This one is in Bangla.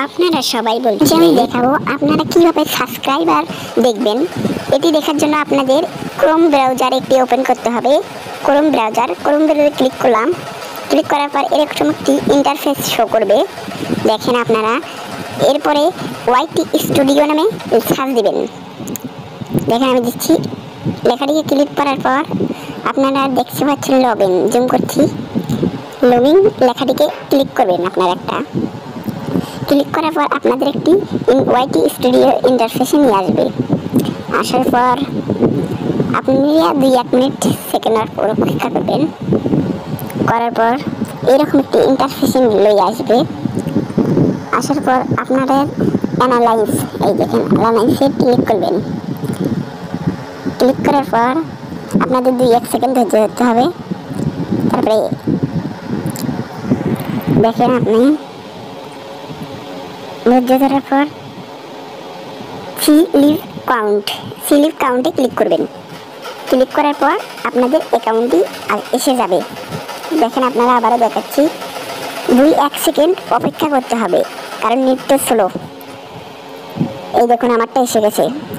আপনারা সবাই বলছেন আমি দেখাবো আপনারা কিভাবে সাবস্ক্রাইবার দেখবেন। এটি দেখার জন্য আপনাদের ক্রোম ব্রাউজার একটি ওপেন করতে হবে। ক্রোম ব্রাউজারে ক্লিক করলাম। ক্লিক করার পর এরকম একটি ইন্টারফেস শো করবে, দেখেন আপনারা। এরপরে ওয়াইটি স্টুডিও নামে সার্চ দিবেন। দেখেন আমি দিচ্ছি, লেখাটিকে ক্লিক করার পর আপনারা দেখতে পাচ্ছেন লগইন, জুম করছি। লগইন লেখাটিকে ক্লিক করবেন আপনারা একটা। ক্লিক করার পর আপনাদের একটি ওয়াইটি স্টুডিও ইন্টারফেসে নিয়ে আসবে। আসার পর আপনি 2-1 মিনিট সেকেন্ড পর অপেক্ষা করবেন। করার পর এরকম একটি ইন্টারফেসে লই আসবে। আসার পর আপনাদের অ্যানালাইজ, এই দেখেন অ্যানালাইজে ক্লিক করবেন। ক্লিক করার পর আপনাদের 2-1 সেকেন্ড ধৈর্য ধরতে হবে। তারপরে দেখেন আপনি ধৈর্য ধরার পর সিলিভ কাউন্টে ক্লিক করবেন। ক্লিক করার পর আপনাদের অ্যাকাউন্টটি এসে যাবে। দেখেন আপনারা আবারও দেখাচ্ছি, 2-1 সেকেন্ড অপেক্ষা করতে হবে, কারণ নেটটা স্লো। এই দেখুন আমারটা এসে গেছে।